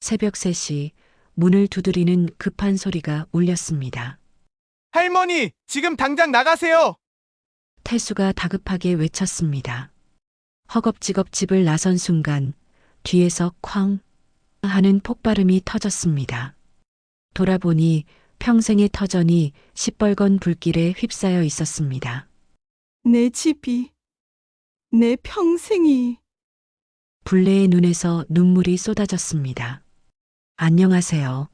새벽 3시 문을 두드리는 급한 소리가 울렸습니다. 할머니, 지금 당장 나가세요! 태수가 다급하게 외쳤습니다. 허겁지겁 집을 나선 순간 뒤에서 쾅 하는 폭발음이 터졌습니다. 돌아보니 평생의 터전이 시뻘건 불길에 휩싸여 있었습니다. 내 집이, 내 평생이. 불레의 눈에서 눈물이 쏟아졌습니다. 안녕하세요.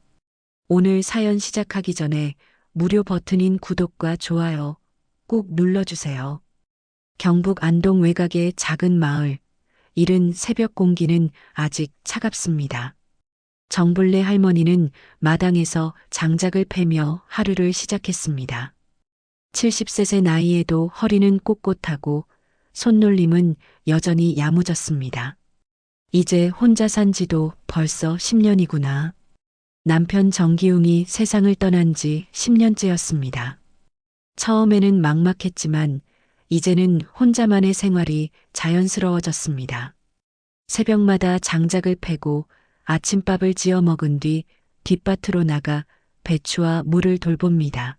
오늘 사연 시작하기 전에 무료 버튼인 구독과 좋아요 꼭 눌러주세요. 경북 안동 외곽의 작은 마을, 이른 새벽 공기는 아직 차갑습니다. 정불래 할머니는 마당에서 장작을 패며 하루를 시작했습니다. 70세 나이에도 허리는 꼿꼿하고 손놀림은 여전히 야무졌습니다. 이제 혼자 산 지도 벌써 10년이구나. 남편 정기웅이 세상을 떠난 지 10년째였습니다. 처음에는 막막했지만 이제는 혼자만의 생활이 자연스러워졌습니다. 새벽마다 장작을 패고 아침밥을 지어 먹은 뒤 뒷밭으로 나가 배추와 물을 돌봅니다.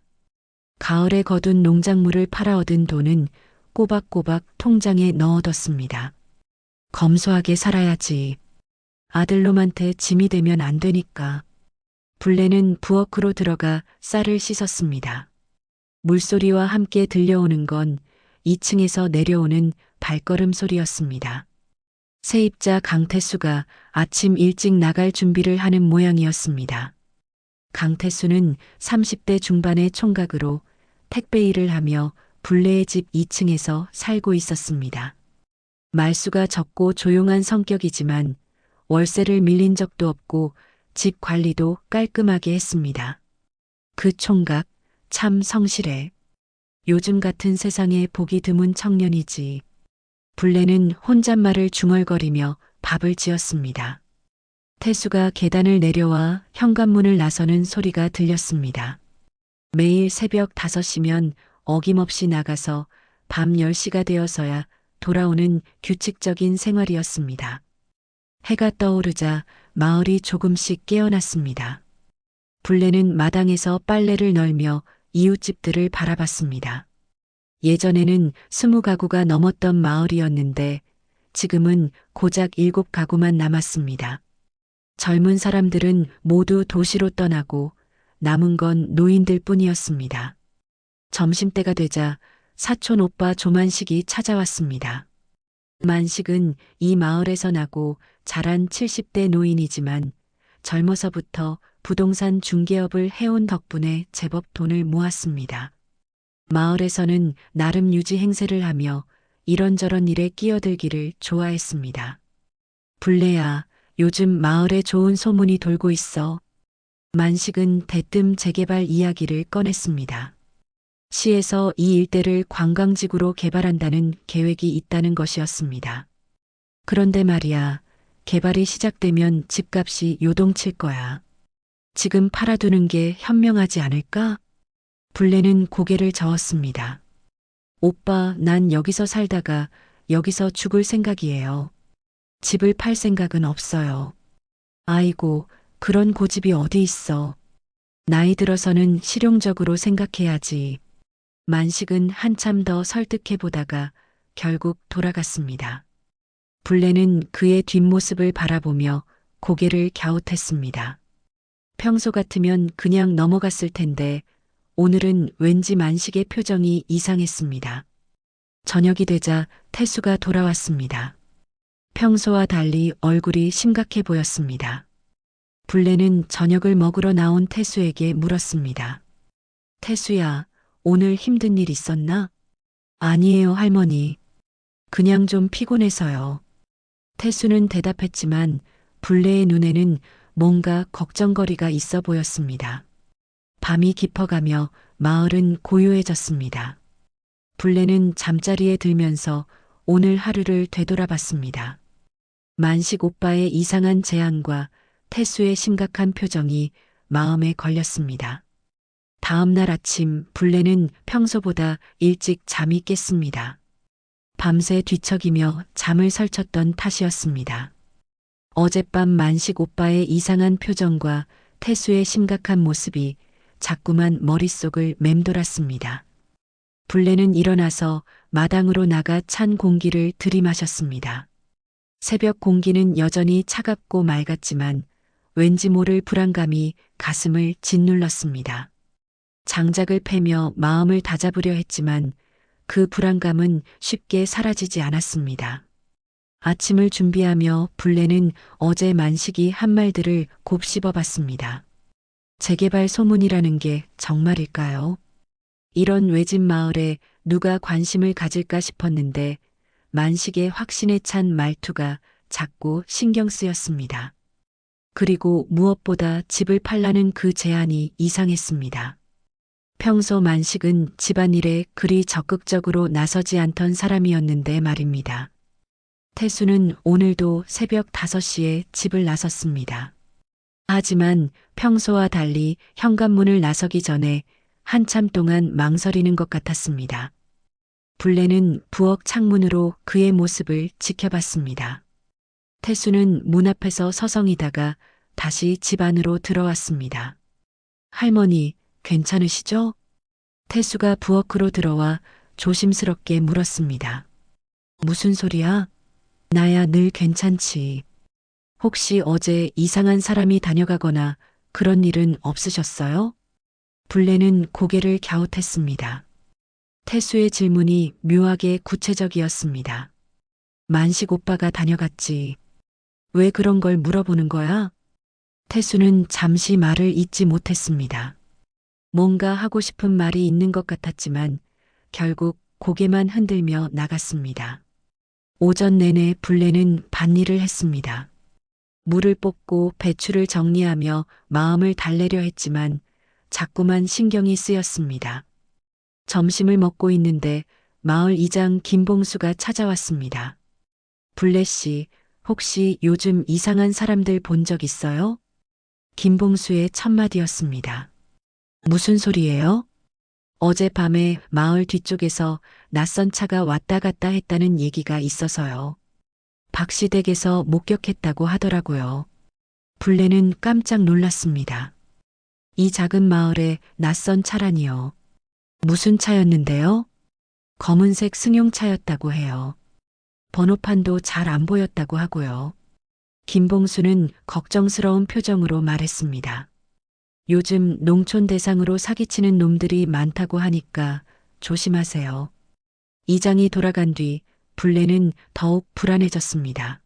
가을에 거둔 농작물을 팔아 얻은 돈은 꼬박꼬박 통장에 넣어뒀습니다. 검소하게 살아야지. 아들놈한테 짐이 되면 안 되니까. 불레는 부엌으로 들어가 쌀을 씻었습니다. 물소리와 함께 들려오는 건 2층에서 내려오는 발걸음 소리였습니다. 세입자 강태수가 아침 일찍 나갈 준비를 하는 모양이었습니다. 강태수는 30대 중반의 총각으로 택배 일을 하며 불레의 집 2층에서 살고 있었습니다. 말수가 적고 조용한 성격이지만 월세를 밀린 적도 없고 집 관리도 깔끔하게 했습니다. 그 총각 참 성실해. 요즘 같은 세상에 보기 드문 청년이지. 불레는 혼잣말을 중얼거리며 밥을 지었습니다. 태수가 계단을 내려와 현관문을 나서는 소리가 들렸습니다. 매일 새벽 5시면 어김없이 나가서 밤 10시가 되어서야 돌아오는 규칙적인 생활이었습니다. 해가 떠오르자 마을이 조금씩 깨어났습니다. 불레는 마당에서 빨래를 널며 이웃집들을 바라봤습니다. 예전에는 20가구가 넘었던 마을이었는데 지금은 고작 7가구만 남았습니다. 젊은 사람들은 모두 도시로 떠나고 남은 건 노인들 뿐이었습니다. 점심때가 되자 사촌 오빠 조만식이 찾아왔습니다. 만식은 이 마을에서 나고 자란 70대 노인이지만 젊어서부터 부동산 중개업을 해온 덕분에 제법 돈을 모았습니다. 마을에서는 나름 유지 행세를 하며 이런저런 일에 끼어들기를 좋아했습니다. 불레야, 요즘 마을에 좋은 소문이 돌고 있어. 만식은 대뜸 재개발 이야기를 꺼냈습니다. 시에서 이 일대를 관광지구로 개발한다는 계획이 있다는 것이었습니다. 그런데 말이야, 개발이 시작되면 집값이 요동칠 거야. 지금 팔아두는 게 현명하지 않을까? 불레는 고개를 저었습니다. 오빠, 난 여기서 살다가 여기서 죽을 생각이에요. 집을 팔 생각은 없어요. 아이고, 그런 고집이 어디 있어. 나이 들어서는 실용적으로 생각해야지. 만식은 한참 더 설득해보다가 결국 돌아갔습니다. 불레는 그의 뒷모습을 바라보며 고개를 갸웃했습니다. 평소 같으면 그냥 넘어갔을 텐데 오늘은 왠지 만식의 표정이 이상했습니다. 저녁이 되자 태수가 돌아왔습니다. 평소와 달리 얼굴이 심각해 보였습니다. 불레는 저녁을 먹으러 나온 태수에게 물었습니다. 태수야, 오늘 힘든 일 있었나? 아니에요, 할머니. 그냥 좀 피곤해서요. 태수는 대답했지만 불레의 눈에는 뭔가 걱정거리가 있어 보였습니다. 밤이 깊어가며 마을은 고요해졌습니다. 불레는 잠자리에 들면서 오늘 하루를 되돌아봤습니다. 만식 오빠의 이상한 제안과 태수의 심각한 표정이 마음에 걸렸습니다. 다음 날 아침 불레는 평소보다 일찍 잠이 깼습니다. 밤새 뒤척이며 잠을 설쳤던 탓이었습니다. 어젯밤 만식 오빠의 이상한 표정과 태수의 심각한 모습이 자꾸만 머릿속을 맴돌았습니다. 불레는 일어나서 마당으로 나가 찬 공기를 들이마셨습니다. 새벽 공기는 여전히 차갑고 맑았지만 왠지 모를 불안감이 가슴을 짓눌렀습니다. 장작을 패며 마음을 다잡으려 했지만 그 불안감은 쉽게 사라지지 않았습니다. 아침을 준비하며 불레는 어제 만식이 한 말들을 곱씹어봤습니다. 재개발 소문이라는 게 정말일까요? 이런 외진 마을에 누가 관심을 가질까 싶었는데 만식의 확신에 찬 말투가 자꾸 신경 쓰였습니다. 그리고 무엇보다 집을 팔라는 그 제안이 이상했습니다. 평소 만식은 집안일에 그리 적극적으로 나서지 않던 사람이었는데 말입니다. 태수는 오늘도 새벽 5시에 집을 나섰습니다. 하지만 평소와 달리 현관문을 나서기 전에 한참 동안 망설이는 것 같았습니다. 불레는 부엌 창문으로 그의 모습을 지켜봤습니다. 태수는 문 앞에서 서성이다가 다시 집 안으로 들어왔습니다. 할머니, 괜찮으시죠? 태수가 부엌으로 들어와 조심스럽게 물었습니다. 무슨 소리야? 나야 늘 괜찮지. 혹시 어제 이상한 사람이 다녀가거나 그런 일은 없으셨어요? 불레는 고개를 갸웃했습니다. 태수의 질문이 묘하게 구체적이었습니다. 만식 오빠가 다녀갔지. 왜 그런 걸 물어보는 거야? 태수는 잠시 말을 잇지 못했습니다. 뭔가 하고 싶은 말이 있는 것 같았지만 결국 고개만 흔들며 나갔습니다. 오전 내내 불레는 밭일을 했습니다. 물을 뽑고 배추를 정리하며 마음을 달래려 했지만 자꾸만 신경이 쓰였습니다. 점심을 먹고 있는데 마을 이장 김봉수가 찾아왔습니다. 불레 씨, 혹시 요즘 이상한 사람들 본 적 있어요? 김봉수의 첫마디였습니다. 무슨 소리예요? 어젯밤에 마을 뒤쪽에서 낯선 차가 왔다 갔다 했다는 얘기가 있어서요. 박씨 댁에서 목격했다고 하더라고요. 불레는 깜짝 놀랐습니다. 이 작은 마을에 낯선 차라니요. 무슨 차였는데요? 검은색 승용차였다고 해요. 번호판도 잘 안 보였다고 하고요. 김봉수는 걱정스러운 표정으로 말했습니다. 요즘 농촌 대상으로 사기치는 놈들이 많다고 하니까 조심하세요. 이장이 돌아간 뒤 불레는 더욱 불안해졌습니다.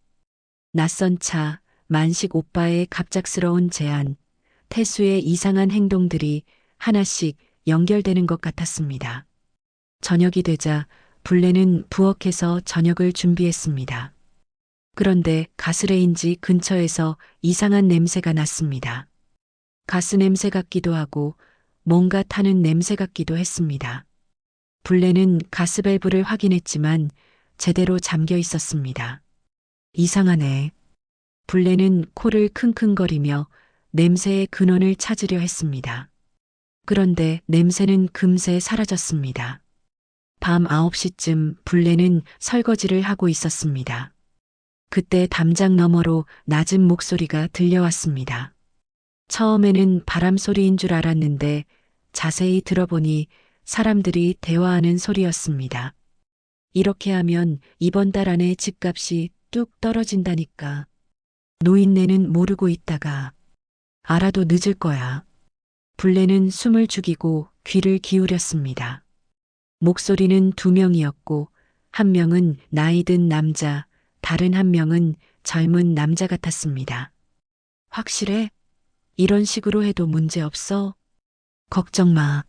낯선 차, 만식 오빠의 갑작스러운 제안, 태수의 이상한 행동들이 하나씩 연결되는 것 같았습니다. 저녁이 되자 불레는 부엌에서 저녁을 준비했습니다. 그런데 가스레인지 근처에서 이상한 냄새가 났습니다. 가스 냄새 같기도 하고 뭔가 타는 냄새 같기도 했습니다. 불레는 가스밸브를 확인했지만 제대로 잠겨 있었습니다. 이상하네. 불레는 코를 킁킁거리며 냄새의 근원을 찾으려 했습니다. 그런데 냄새는 금세 사라졌습니다. 밤 9시쯤 불레는 설거지를 하고 있었습니다. 그때 담장 너머로 낮은 목소리가 들려왔습니다. 처음에는 바람 소리인 줄 알았는데 자세히 들어보니 사람들이 대화하는 소리였습니다. 이렇게 하면 이번 달 안에 집값이 뚝 떨어진다니까. 노인네는 모르고 있다가 알아도 늦을 거야. 불레는 숨을 죽이고 귀를 기울였습니다. 목소리는 2명이었고 한 명은 나이 든 남자, 다른 한 명은 젊은 남자 같았습니다. 확실해? 이런 식으로 해도 문제 없어? 걱정 마.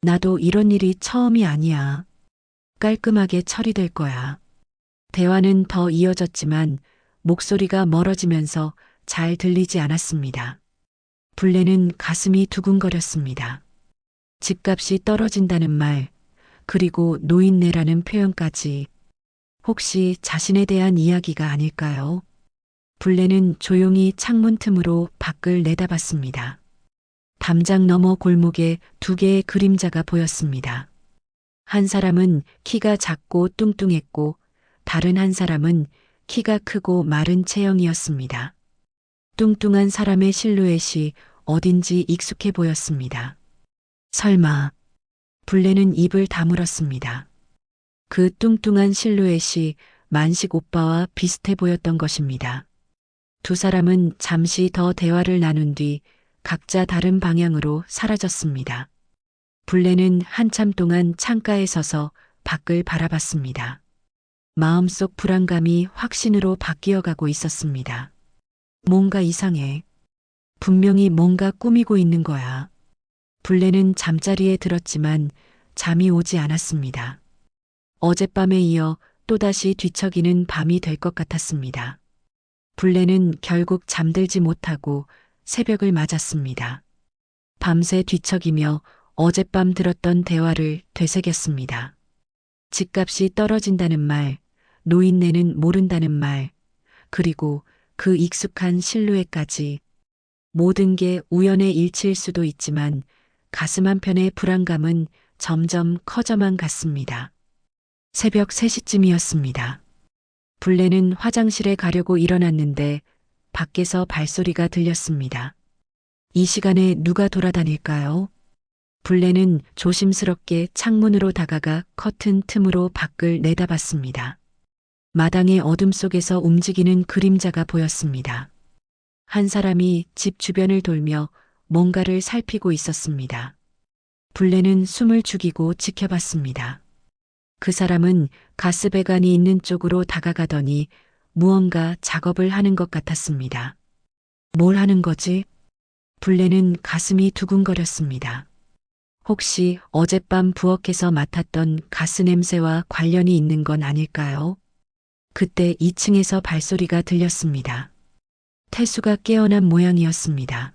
나도 이런 일이 처음이 아니야. 깔끔하게 처리될 거야. 대화는 더 이어졌지만 목소리가 멀어지면서 잘 들리지 않았습니다. 불레는 가슴이 두근거렸습니다. 집값이 떨어진다는 말, 그리고 노인네라는 표현까지 혹시 자신에 대한 이야기가 아닐까요? 불레는 조용히 창문 틈으로 밖을 내다봤습니다. 담장 너머 골목에 2개의 그림자가 보였습니다. 한 사람은 키가 작고 뚱뚱했고 다른 한 사람은 키가 크고 마른 체형이었습니다. 뚱뚱한 사람의 실루엣이 어딘지 익숙해 보였습니다. 설마, 블레는 입을 다물었습니다. 그 뚱뚱한 실루엣이 만식 오빠와 비슷해 보였던 것입니다. 두 사람은 잠시 더 대화를 나눈 뒤 각자 다른 방향으로 사라졌습니다. 블레는 한참 동안 창가에 서서 밖을 바라봤습니다. 마음속 불안감이 확신으로 바뀌어가고 있었습니다. 뭔가 이상해. 분명히 뭔가 꾸미고 있는 거야. 블레는 잠자리에 들었지만 잠이 오지 않았습니다. 어젯밤에 이어 또다시 뒤척이는 밤이 될 것 같았습니다. 블레는 결국 잠들지 못하고 새벽을 맞았습니다. 밤새 뒤척이며 어젯밤 들었던 대화를 되새겼습니다. 집값이 떨어진다는 말, 노인네는 모른다는 말, 그리고 그 익숙한 실루엣까지. 모든 게 우연의 일치일 수도 있지만 가슴 한편의 불안감은 점점 커져만 갔습니다. 새벽 3시쯤이었습니다. 블레는 화장실에 가려고 일어났는데 밖에서 발소리가 들렸습니다. 이 시간에 누가 돌아다닐까요? 블레는 조심스럽게 창문으로 다가가 커튼 틈으로 밖을 내다봤습니다. 마당의 어둠 속에서 움직이는 그림자가 보였습니다. 한 사람이 집 주변을 돌며 뭔가를 살피고 있었습니다. 블레는 숨을 죽이고 지켜봤습니다. 그 사람은 가스배관이 있는 쪽으로 다가가더니 무언가 작업을 하는 것 같았습니다. 뭘 하는 거지? 블레는 가슴이 두근거렸습니다. 혹시 어젯밤 부엌에서 맡았던 가스 냄새와 관련이 있는 건 아닐까요? 그때 2층에서 발소리가 들렸습니다. 태수가 깨어난 모양이었습니다.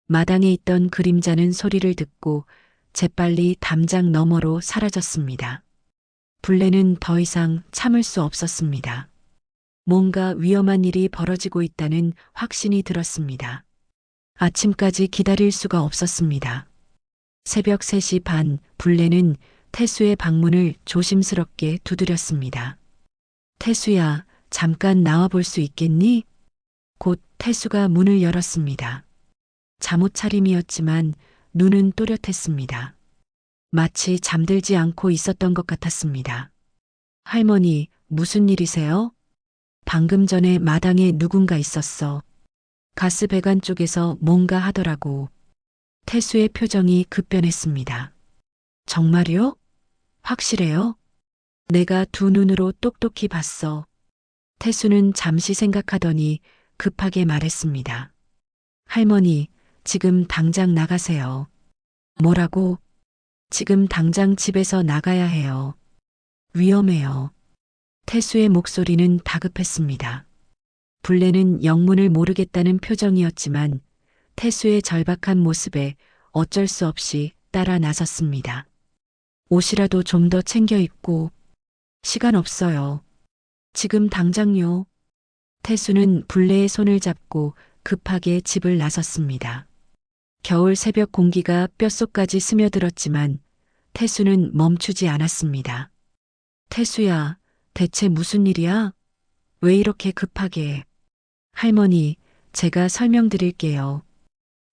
마당에 있던 그림자는 소리를 듣고 재빨리 담장 너머로 사라졌습니다. 블레는 더 이상 참을 수 없었습니다. 뭔가 위험한 일이 벌어지고 있다는 확신이 들었습니다. 아침까지 기다릴 수가 없었습니다. 새벽 3시 반, 블레는 태수의 방문을 조심스럽게 두드렸습니다. 태수야, 잠깐 나와볼 수 있겠니? 곧 태수가 문을 열었습니다. 잠옷 차림이었지만 눈은 또렷했습니다. 마치 잠들지 않고 있었던 것 같았습니다. 할머니, 무슨 일이세요? 방금 전에 마당에 누군가 있었어. 가스 배관 쪽에서 뭔가 하더라고. 태수의 표정이 급변했습니다. 정말요? 확실해요? 내가 두 눈으로 똑똑히 봤어. 태수는 잠시 생각하더니 급하게 말했습니다. 할머니, 지금 당장 나가세요. 뭐라고? 지금 당장 집에서 나가야 해요. 위험해요. 태수의 목소리는 다급했습니다. 블레는 영문을 모르겠다는 표정이었지만 태수의 절박한 모습에 어쩔 수 없이 따라 나섰습니다. 옷이라도 좀 더 챙겨 입고. 시간 없어요. 지금 당장요. 태수는 블레의 손을 잡고 급하게 집을 나섰습니다. 겨울 새벽 공기가 뼛속까지 스며들었지만 태수는 멈추지 않았습니다. 태수야, 대체 무슨 일이야? 왜 이렇게 급하게? 할머니, 제가 설명드릴게요.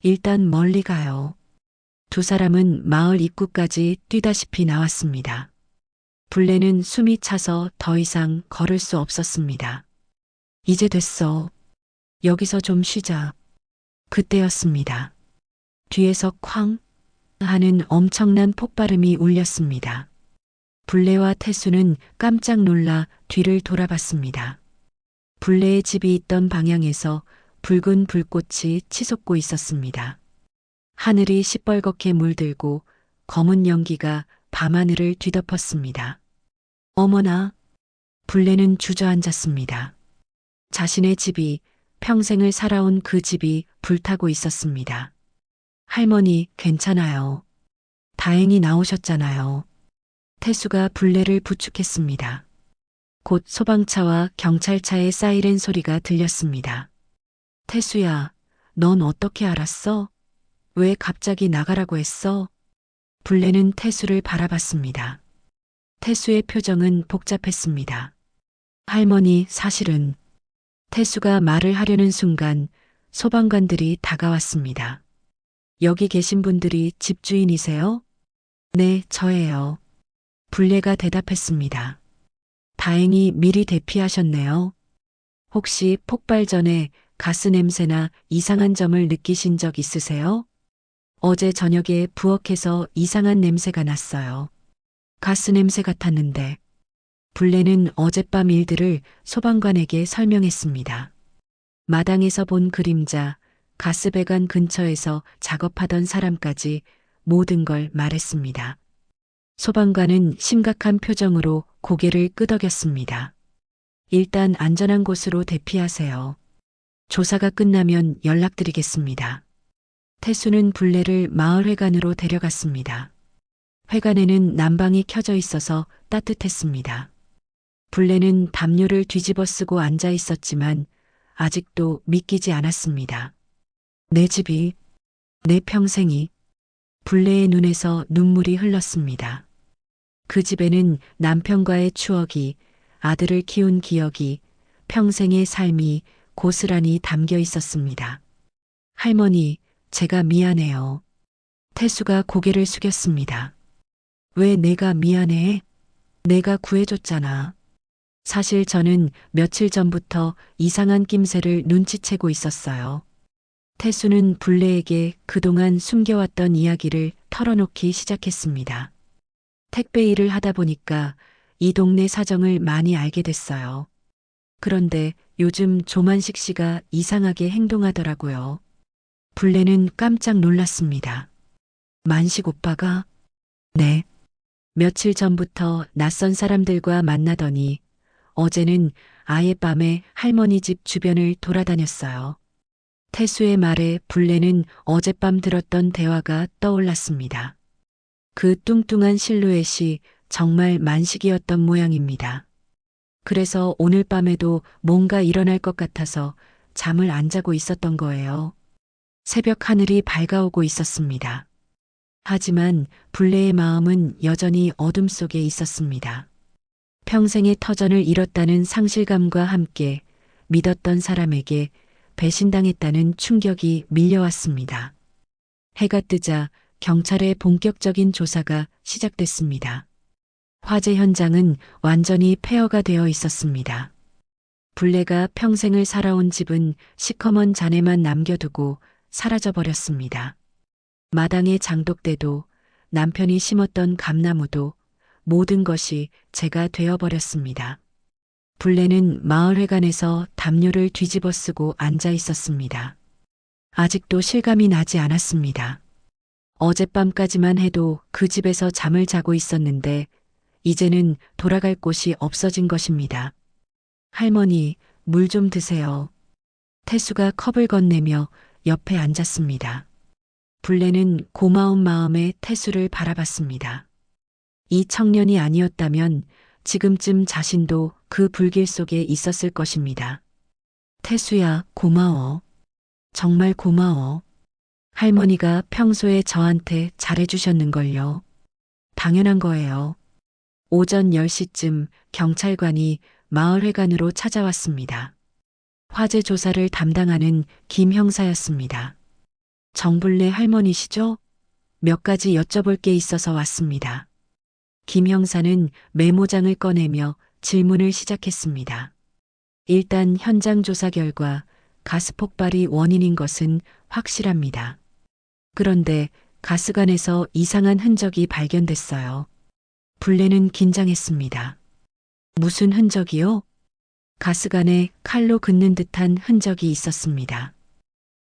일단 멀리 가요. 두 사람은 마을 입구까지 뛰다시피 나왔습니다. 블레는 숨이 차서 더 이상 걸을 수 없었습니다. 이제 됐어. 여기서 좀 쉬자. 그때였습니다. 뒤에서 쾅 하는 엄청난 폭발음이 울렸습니다. 블레와 태수는 깜짝 놀라 뒤를 돌아봤습니다. 블레의 집이 있던 방향에서 붉은 불꽃이 치솟고 있었습니다. 하늘이 시뻘겋게 물들고 검은 연기가 밤하늘을 뒤덮었습니다. 어머나! 블레는 주저앉았습니다. 자신의 집이, 평생을 살아온 그 집이 불타고 있었습니다. 할머니, 괜찮아요. 다행히 나오셨잖아요. 태수가 블레를 부축했습니다. 곧 소방차와 경찰차의 사이렌 소리가 들렸습니다. 태수야, 넌 어떻게 알았어? 왜 갑자기 나가라고 했어? 블레는 태수를 바라봤습니다. 태수의 표정은 복잡했습니다. 할머니, 사실은 태수가 말을 하려는 순간 소방관들이 다가왔습니다. 여기 계신 분들이 집주인이세요? 네, 저예요. 불례가 대답했습니다. 다행히 미리 대피하셨네요. 혹시 폭발 전에 가스 냄새나 이상한 점을 느끼신 적 있으세요? 어제 저녁에 부엌에서 이상한 냄새가 났어요. 가스 냄새 같았는데 불례는 어젯밤 일들을 소방관에게 설명했습니다. 마당에서 본 그림자, 가스배관 근처에서 작업하던 사람까지 모든 걸 말했습니다. 소방관은 심각한 표정으로 고개를 끄덕였습니다. 일단 안전한 곳으로 대피하세요. 조사가 끝나면 연락드리겠습니다. 태수는 불례를 마을회관으로 데려갔습니다. 회관에는 난방이 켜져 있어서 따뜻했습니다. 불례는 담요를 뒤집어 쓰고 앉아 있었지만 아직도 믿기지 않았습니다. 내 집이, 내 평생이. 불례의 눈에서 눈물이 흘렀습니다. 그 집에는 남편과의 추억이, 아들을 키운 기억이, 평생의 삶이 고스란히 담겨 있었습니다. 할머니, 제가 미안해요. 태수가 고개를 숙였습니다. 왜 내가 미안해? 내가 구해줬잖아. 사실 저는 며칠 전부터 이상한 낌새를 눈치채고 있었어요. 태수는 불례에게 그동안 숨겨왔던 이야기를 털어놓기 시작했습니다. 택배 일을 하다 보니까 이 동네 사정을 많이 알게 됐어요. 그런데 요즘 조만식 씨가 이상하게 행동하더라고요. 불례는 깜짝 놀랐습니다. 만식 오빠가? 네. 며칠 전부터 낯선 사람들과 만나더니 어제는 아예 밤에 할머니 집 주변을 돌아다녔어요. 태수의 말에 불례는 어젯밤 들었던 대화가 떠올랐습니다. 그 뚱뚱한 실루엣이 정말 만식이었던 모양입니다. 그래서 오늘 밤에도 뭔가 일어날 것 같아서 잠을 안 자고 있었던 거예요. 새벽 하늘이 밝아오고 있었습니다. 하지만 불례의 마음은 여전히 어둠 속에 있었습니다. 평생의 터전을 잃었다는 상실감과 함께 믿었던 사람에게 배신당했다는 충격이 밀려왔습니다. 해가 뜨자 경찰의 본격적인 조사가 시작됐습니다. 화재 현장은 완전히 폐허가 되어 있었습니다. 불례가 평생을 살아온 집은 시커먼 잔해만 남겨두고 사라져버렸습니다. 마당의 장독대도 남편이 심었던 감나무도 모든 것이 제가 되어버렸습니다. 불례는 마을회관에서 담요를 뒤집어 쓰고 앉아 있었습니다. 아직도 실감이 나지 않았습니다. 어젯밤까지만 해도 그 집에서 잠을 자고 있었는데 이제는 돌아갈 곳이 없어진 것입니다. 할머니, 물 좀 드세요. 태수가 컵을 건네며 옆에 앉았습니다. 불례는 고마운 마음에 태수를 바라봤습니다. 이 청년이 아니었다면 지금쯤 자신도 그 불길 속에 있었을 것입니다. 태수야, 고마워. 정말 고마워. 할머니가 평소에 저한테 잘해주셨는걸요. 당연한 거예요. 오전 10시쯤 경찰관이 마을회관으로 찾아왔습니다. 화재 조사를 담당하는 김 형사였습니다. 정불례 할머니시죠? 몇 가지 여쭤볼 게 있어서 왔습니다. 김 형사는 메모장을 꺼내며 질문을 시작했습니다. 일단 현장 조사 결과 가스 폭발이 원인인 것은 확실합니다. 그런데 가스관에서 이상한 흔적이 발견됐어요. 불례는 긴장했습니다. 무슨 흔적이요? 가스관에 칼로 긋는 듯한 흔적이 있었습니다.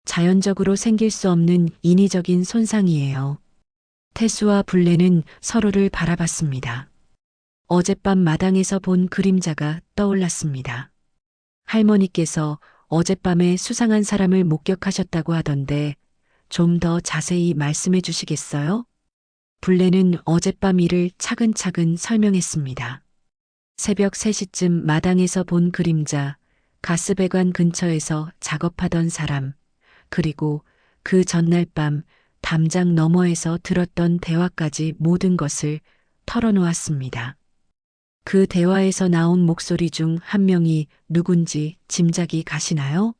자연적으로 생길 수 없는 인위적인 손상이에요. 태수와 불례는 서로를 바라봤습니다. 어젯밤 마당에서 본 그림자가 떠올랐습니다. 할머니께서 어젯밤에 수상한 사람을 목격하셨다고 하던데 좀 더 자세히 말씀해 주시겠어요? 불례는 어젯밤 일을 차근차근 설명했습니다. 새벽 3시쯤 마당에서 본 그림자, 가스배관 근처에서 작업하던 사람, 그리고 그 전날 밤 담장 너머에서 들었던 대화까지 모든 것을 털어놓았습니다. 그 대화에서 나온 목소리 중 한 명이 누군지 짐작이 가시나요?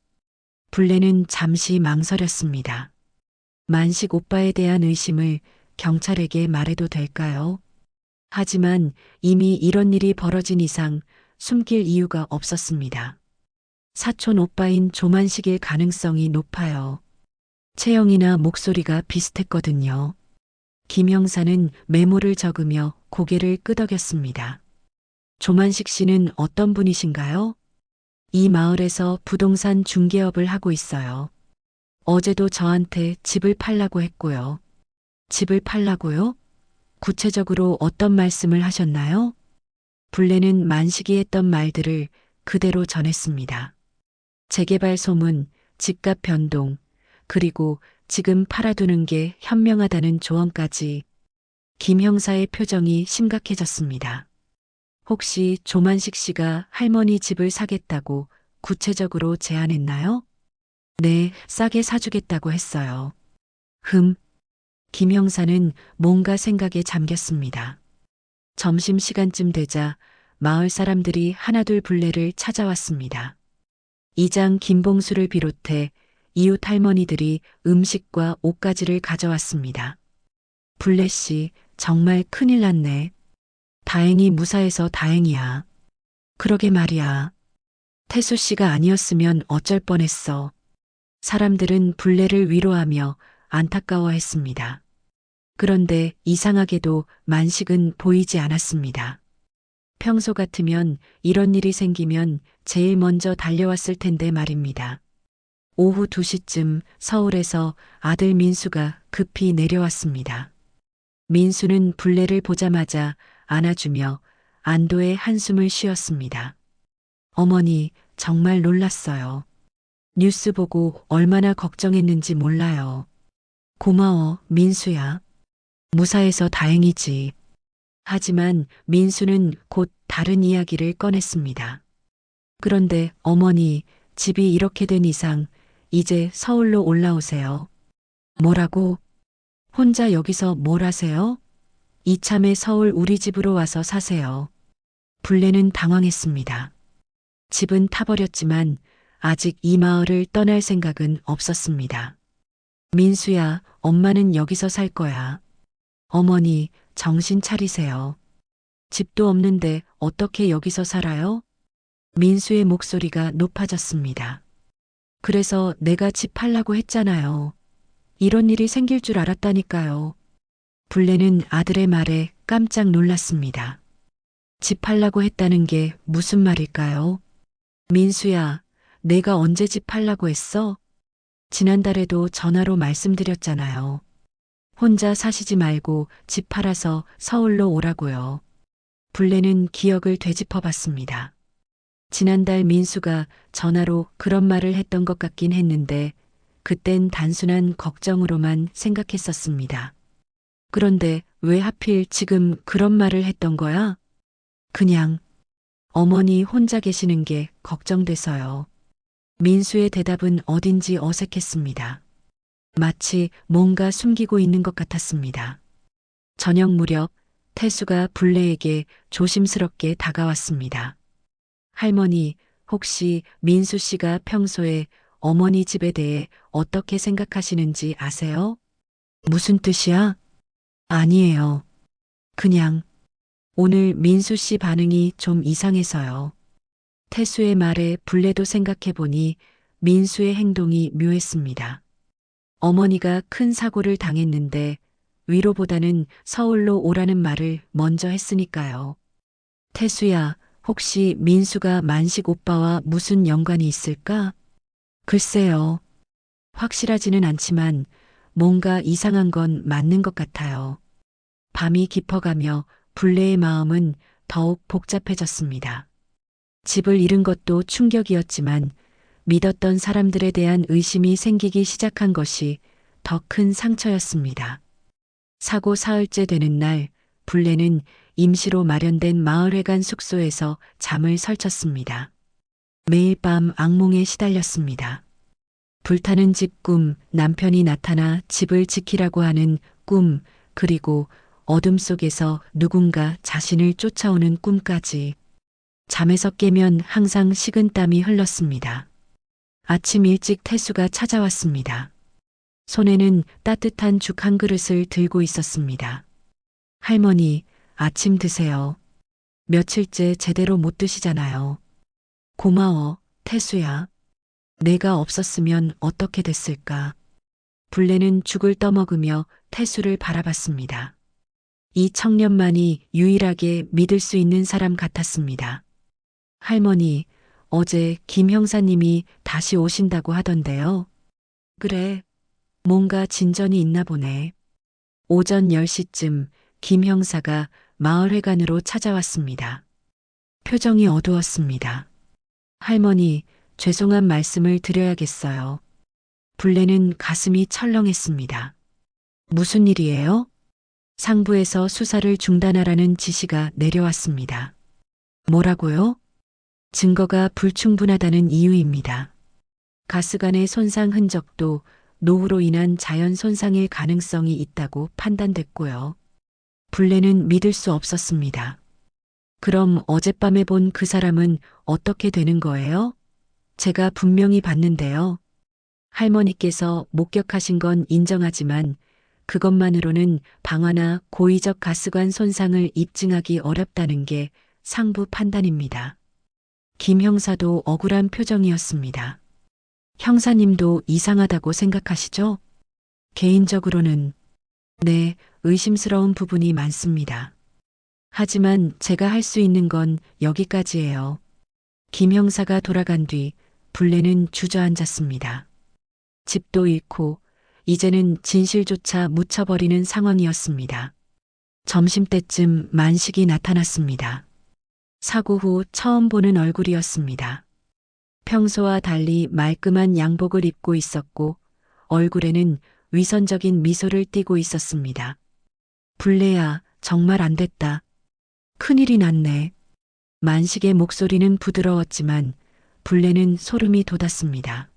불레는 잠시 망설였습니다. 만식 오빠에 대한 의심을 경찰에게 말해도 될까요? 하지만 이미 이런 일이 벌어진 이상 숨길 이유가 없었습니다. 사촌 오빠인 조만식일 가능성이 높아요. 체형이나 목소리가 비슷했거든요. 김 형사는 메모를 적으며 고개를 끄덕였습니다. 조만식 씨는 어떤 분이신가요? 이 마을에서 부동산 중개업을 하고 있어요. 어제도 저한테 집을 팔라고 했고요. 집을 팔라고요? 구체적으로 어떤 말씀을 하셨나요? 불레는 만식이 했던 말들을 그대로 전했습니다. 재개발 소문, 집값 변동, 그리고 지금 팔아두는 게 현명하다는 조언까지. 김 형사의 표정이 심각해졌습니다. 혹시 조만식 씨가 할머니 집을 사겠다고 구체적으로 제안했나요? 네, 싸게 사주겠다고 했어요. 김 형사는 뭔가 생각에 잠겼습니다. 점심시간쯤 되자 마을 사람들이 하나둘 불레를 찾아왔습니다. 이장 김봉수를 비롯해 이웃 할머니들이 음식과 옷가지를 가져왔습니다. 불레 씨, 정말 큰일 났네. 다행히 무사해서 다행이야. 그러게 말이야. 태수 씨가 아니었으면 어쩔 뻔했어. 사람들은 불레를 위로하며 안타까워했습니다. 그런데 이상하게도 만식은 보이지 않았습니다. 평소 같으면 이런 일이 생기면 제일 먼저 달려왔을 텐데 말입니다. 오후 2시쯤 서울에서 아들 민수가 급히 내려왔습니다. 민수는 불레를 보자마자 안아주며 안도의 한숨을 쉬었습니다. 어머니, 정말 놀랐어요. 뉴스 보고 얼마나 걱정했는지 몰라요. 고마워, 민수야. 무사해서 다행이지. 하지만 민수는 곧 다른 이야기를 꺼냈습니다. 그런데 어머니, 집이 이렇게 된 이상 이제 서울로 올라오세요. 뭐라고? 혼자 여기서 뭘 하세요? 이참에 서울 우리 집으로 와서 사세요. 불레는 당황했습니다. 집은 타버렸지만 아직 이 마을을 떠날 생각은 없었습니다. 민수야, 엄마는 여기서 살 거야. 어머니, 정신 차리세요. 집도 없는데 어떻게 여기서 살아요? 민수의 목소리가 높아졌습니다. 그래서 내가 집 팔라고 했잖아요. 이런 일이 생길 줄 알았다니까요. 불레는 아들의 말에 깜짝 놀랐습니다. 집 팔라고 했다는 게 무슨 말일까요? 민수야, 내가 언제 집 팔라고 했어? 지난달에도 전화로 말씀드렸잖아요. 혼자 사시지 말고 집 팔아서 서울로 오라고요. 불레는 기억을 되짚어 봤습니다. 지난달 민수가 전화로 그런 말을 했던 것 같긴 했는데 그땐 단순한 걱정으로만 생각했었습니다. 그런데 왜 하필 지금 그런 말을 했던 거야? 그냥 어머니 혼자 계시는 게 걱정돼서요. 민수의 대답은 어딘지 어색했습니다. 마치 뭔가 숨기고 있는 것 같았습니다. 저녁 무렵 태수가 불레에게 조심스럽게 다가왔습니다. 할머니, 혹시 민수 씨가 평소에 어머니 집에 대해 어떻게 생각하시는지 아세요? 무슨 뜻이야? 아니에요. 그냥 오늘 민수 씨 반응이 좀 이상해서요. 태수의 말에 불레도 생각해보니 민수의 행동이 묘했습니다. 어머니가 큰 사고를 당했는데 위로보다는 서울로 오라는 말을 먼저 했으니까요. 태수야, 혹시 민수가 만식 오빠와 무슨 연관이 있을까? 글쎄요. 확실하지는 않지만 뭔가 이상한 건 맞는 것 같아요. 밤이 깊어가며 불레의 마음은 더욱 복잡해졌습니다. 집을 잃은 것도 충격이었지만 믿었던 사람들에 대한 의심이 생기기 시작한 것이 더 큰 상처였습니다. 사고 사흘째 되는 날, 불레는 임시로 마련된 마을회관 숙소에서 잠을 설쳤습니다. 매일 밤 악몽에 시달렸습니다. 불타는 집 꿈, 남편이 나타나 집을 지키라고 하는 꿈, 그리고 어둠 속에서 누군가 자신을 쫓아오는 꿈까지. 잠에서 깨면 항상 식은땀이 흘렀습니다. 아침 일찍 태수가 찾아왔습니다. 손에는 따뜻한 죽 한 그릇을 들고 있었습니다. 할머니, 아침 드세요. 며칠째 제대로 못 드시잖아요. 고마워, 태수야. 내가 없었으면 어떻게 됐을까. 불레는 죽을 떠먹으며 태수를 바라봤습니다. 이 청년만이 유일하게 믿을 수 있는 사람 같았습니다. 할머니, 어제 김 형사님이 다시 오신다고 하던데요. 그래, 뭔가 진전이 있나 보네. 오전 10시쯤 김 형사가 마을회관으로 찾아왔습니다. 표정이 어두웠습니다. 할머니, 죄송한 말씀을 드려야겠어요. 불레는 가슴이 철렁했습니다. 무슨 일이에요? 상부에서 수사를 중단하라는 지시가 내려왔습니다. 뭐라고요? 증거가 불충분하다는 이유입니다. 가스관의 손상 흔적도 노후로 인한 자연 손상일 가능성이 있다고 판단됐고요. 불레는 믿을 수 없었습니다. 그럼 어젯밤에 본 그 사람은 어떻게 되는 거예요? 제가 분명히 봤는데요. 할머니께서 목격하신 건 인정하지만 그것만으로는 방화나 고의적 가스관 손상을 입증하기 어렵다는 게 상부 판단입니다. 김 형사도 억울한 표정이었습니다. 형사님도 이상하다고 생각하시죠? 개인적으로는 네, 의심스러운 부분이 많습니다. 하지만 제가 할 수 있는 건 여기까지예요. 김 형사가 돌아간 뒤 불레는 주저앉았습니다. 집도 잃고 이제는 진실조차 묻혀버리는 상황이었습니다. 점심때쯤 만식이 나타났습니다. 사고 후 처음 보는 얼굴이었습니다. 평소와 달리 말끔한 양복을 입고 있었고 얼굴에는 위선적인 미소를 띠고 있었습니다. 불레야, 정말 안 됐다. 큰일이 났네. 만식의 목소리는 부드러웠지만 불레는 소름이 돋았습니다.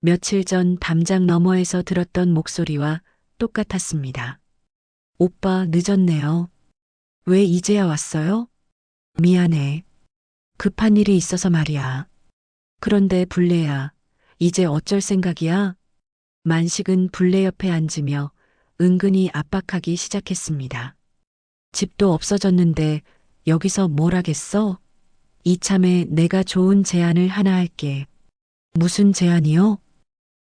며칠 전 담장 너머에서 들었던 목소리와 똑같았습니다. 오빠 늦었네요. 왜 이제야 왔어요? 미안해. 급한 일이 있어서 말이야. 그런데 불레야, 이제 어쩔 생각이야? 만식은 불레 옆에 앉으며 은근히 압박하기 시작했습니다. 집도 없어졌는데 여기서 뭘 하겠어? 이참에 내가 좋은 제안을 하나 할게. 무슨 제안이요?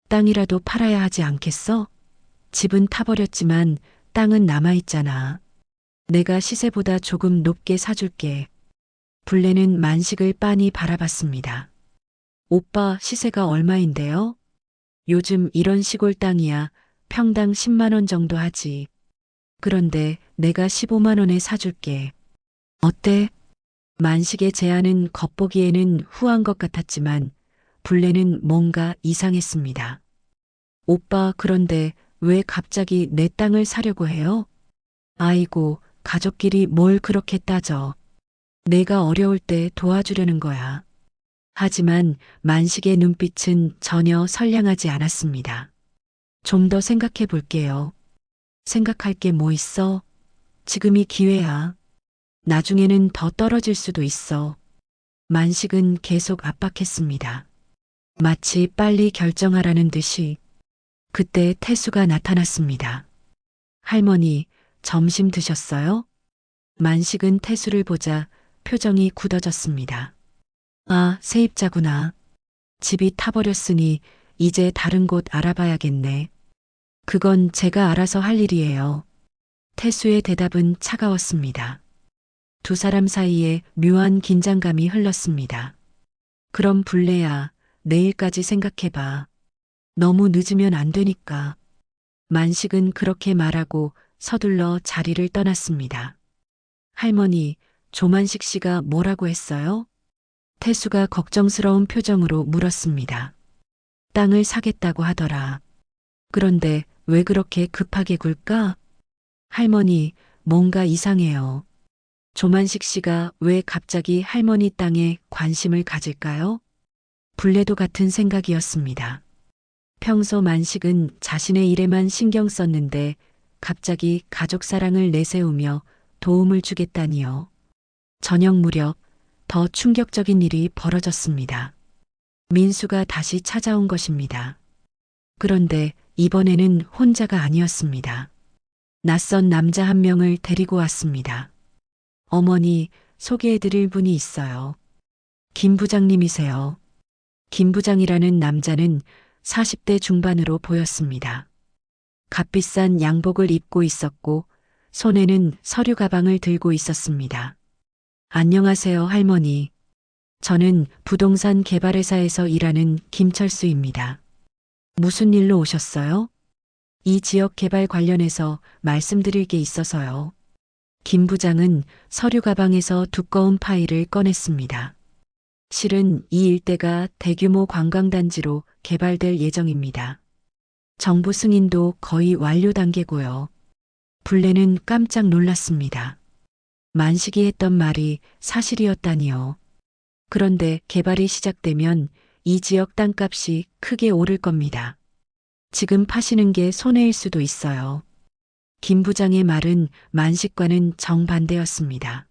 땅이라도 팔아야 하지 않겠어? 집은 타버렸지만 땅은 남아있잖아. 내가 시세보다 조금 높게 사줄게. 불레는 만식을 빤히 바라봤습니다. 오빠 시세가 얼마인데요? 요즘 이런 시골 땅이야 평당 10만 원 정도 하지. 그런데 내가 15만 원에 사줄게. 어때? 만식의 제안은 겉보기에는 후한 것 같았지만 불레는 뭔가 이상했습니다. 오빠 그런데 왜 갑자기 내 땅을 사려고 해요? 아이고, 가족끼리 뭘 그렇게 따져. 내가 어려울 때 도와주려는 거야. 하지만 만식의 눈빛은 전혀 선량하지 않았습니다. 좀 더 생각해 볼게요. 생각할 게 뭐 있어? 지금이 기회야. 나중에는 더 떨어질 수도 있어. 만식은 계속 압박했습니다. 마치 빨리 결정하라는 듯이. 그때 태수가 나타났습니다. 할머니, 점심 드셨어요? 만식은 태수를 보자 표정이 굳어졌습니다. 아, 세입자구나. 집이 타버렸으니 이제 다른 곳 알아봐야겠네. 그건 제가 알아서 할 일이에요. 태수의 대답은 차가웠습니다. 두 사람 사이에 묘한 긴장감이 흘렀습니다. 그럼 불레야, 내일까지 생각해봐. 너무 늦으면 안 되니까. 만식은 그렇게 말하고 서둘러 자리를 떠났습니다. 할머니, 조만식 씨가 뭐라고 했어요? 태수가 걱정스러운 표정으로 물었습니다. 땅을 사겠다고 하더라. 그런데 왜 그렇게 급하게 굴까? 할머니, 뭔가 이상해요. 조만식 씨가 왜 갑자기 할머니 땅에 관심을 가질까요? 불레도 같은 생각이었습니다. 평소 만식은 자신의 일에만 신경 썼는데 갑자기 가족 사랑을 내세우며 도움을 주겠다니요. 저녁 무렵 더 충격적인 일이 벌어졌습니다. 민수가 다시 찾아온 것입니다. 그런데 이번에는 혼자가 아니었습니다. 낯선 남자 한 명을 데리고 왔습니다. 어머니, 소개해드릴 분이 있어요. 김 부장님이세요. 김 부장이라는 남자는 40대 중반으로 보였습니다. 값비싼 양복을 입고 있었고 손에는 서류 가방을 들고 있었습니다. 안녕하세요, 할머니. 저는 부동산 개발회사에서 일하는 김철수입니다. 무슨 일로 오셨어요? 이 지역 개발 관련해서 말씀드릴 게 있어서요. 김 부장은 서류 가방에서 두꺼운 파일을 꺼냈습니다. 실은 이 일대가 대규모 관광단지로 개발될 예정입니다. 정부 승인도 거의 완료 단계고요. 불레는 깜짝 놀랐습니다. 만식이 했던 말이 사실이었다니요. 그런데 개발이 시작되면 이 지역 땅값이 크게 오를 겁니다. 지금 파시는 게 손해일 수도 있어요. 김 부장의 말은 만식과는 정반대였습니다.